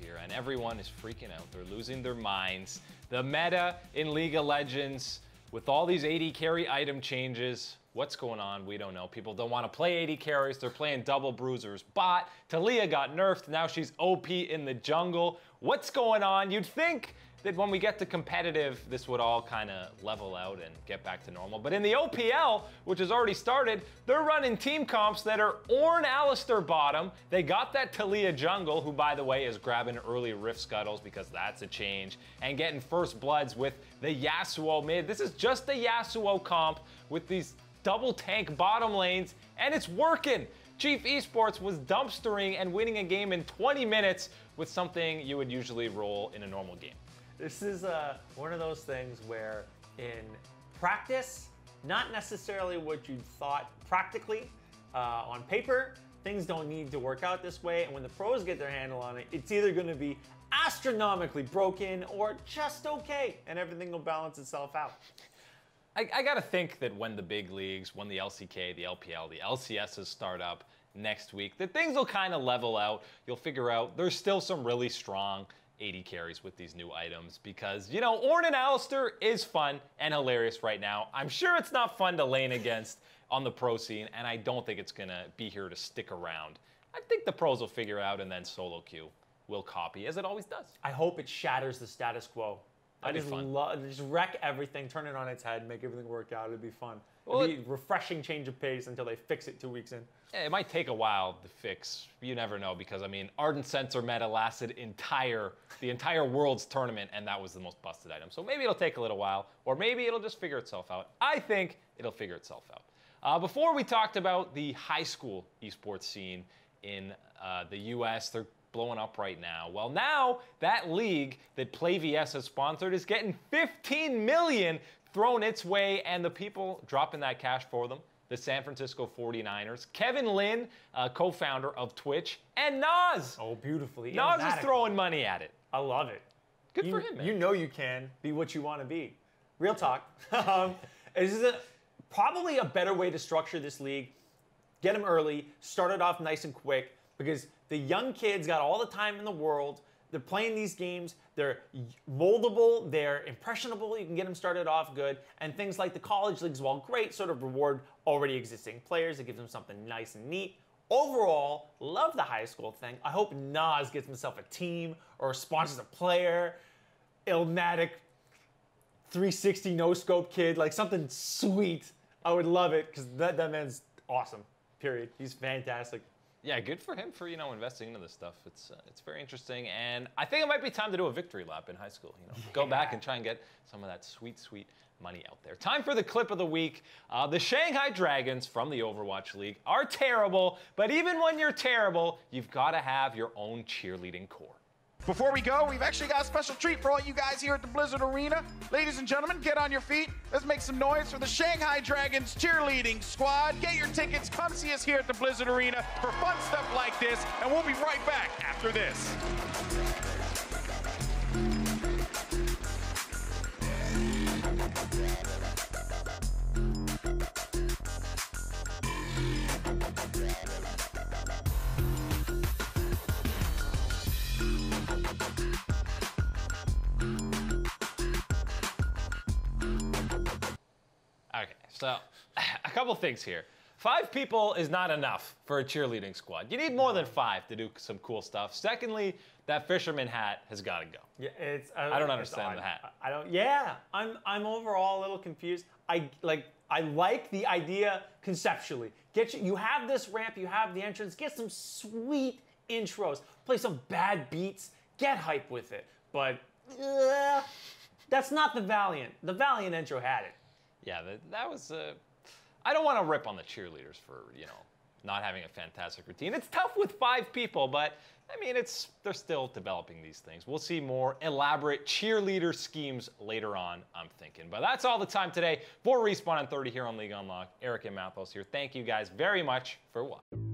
here, and everyone is freaking out. They're losing their minds. The meta in League of Legends, with all these AD carry item changes, what's going on? We don't know. People don't want to play AD carries. They're playing double bruisers. Bot. Taliyah got nerfed. Now she's OP in the jungle. What's going on? You'd think that when we get to competitive, this would all kind of level out and get back to normal. But in the OPL, which has already started, they're running team comps that are Ornn Alistar bottom. They got that Taliyah jungle, who, by the way, is grabbing early Rift Scuttles because that's a change, and getting first bloods with the Yasuo mid. This is just a Yasuo comp with these double tank bottom lanes, and it's working. Chief Esports was dumpstering and winning a game in 20 minutes with something you would usually roll in a normal game. This is one of those things where in practice, not necessarily what you thought practically. On paper, things don't need to work out this way, and when the pros get their handle on it, it's either going to be astronomically broken or just okay, and everything will balance itself out. I gotta think that when the big leagues, when the LCK, the LPL, the LCSs start up next week, that things will kind of level out. You'll figure out there's still some really strong AD carries with these new items because, you know, Ornn and Alistar is fun and hilarious right now. I'm sure it's not fun to lane against on the pro scene, and I don't think it's gonna be here to stick around. I think the pros will figure out, and then solo queue will copy, as it always does. I hope it shatters the status quo. I just wreck everything, turn it on its head, make everything work out. It'd be fun. Well, it'd be a refreshing change of pace until they fix it 2 weeks in. Yeah, it might take a while to fix. You never know, because I mean, Ardent Sensor meta lasted the entire Worlds tournament, and that was the most busted item. So maybe it'll take a little while, or maybe it'll just figure itself out. I think it'll figure itself out. Before we talked about the high school esports scene in the US, they're blowing up right now. Well, now that league that PlayVS has sponsored is getting $15 million thrown its way, and the people dropping that cash for them, the San Francisco 49ers, Kevin Lin, co-founder of Twitch, and Nas. Oh, beautifully. Nas is throwing money at it. I love it. Good for him, man. You know you can be what you want to be. Real talk. This is probably a better way to structure this league. Get them early, start it off nice and quick, because the young kids got all the time in the world. They're playing these games. They're moldable. They're impressionable. You can get them started off good. And things like the college leagues, while great, sort of reward already existing players. It gives them something nice and neat. Overall, love the high school thing. I hope Nas gets himself a team or sponsors a player. Illmatic 360 no-scope kid, like something sweet. I would love it, because that man's awesome, period. He's fantastic. Yeah, good for him for, you know, investing into this stuff. It's very interesting, and I think it might be time to do a victory lap in high school. You know, go back and try and get some of that sweet, sweet money out there. Time for the clip of the week. The Shanghai Dragons from the Overwatch League are terrible, but even when you're terrible, you've got to have your own cheerleading core. Before we go, we've actually got a special treat for all you guys here at the Blizzard Arena. Ladies and gentlemen, get on your feet. Let's make some noise for the Shanghai Dragons cheerleading squad. Get your tickets. Come see us here at the Blizzard Arena for fun stuff like this, and we'll be right back after this. Okay, so a couple things here. 5 people is not enough for a cheerleading squad. You need more than 5 to do some cool stuff. Secondly, that fisherman hat has got to go. Yeah, I don't understand the hat. I don't. Yeah, I'm overall a little confused. I like the idea conceptually. You have this ramp, you have the entrance. Get some sweet intros. Play some bad beats. Get hype with it. But that's not the Valiant. The Valiant intro had it. Yeah, that was. I don't want to rip on the cheerleaders for, you know, not having a fantastic routine. It's tough with 5 people, but I mean, they're still developing these things. We'll see more elaborate cheerleader schemes later on, I'm thinking. But that's all the time today for Respawn on 30 here on League Unlocked. Eric and Mathos here. Thank you guys very much for watching.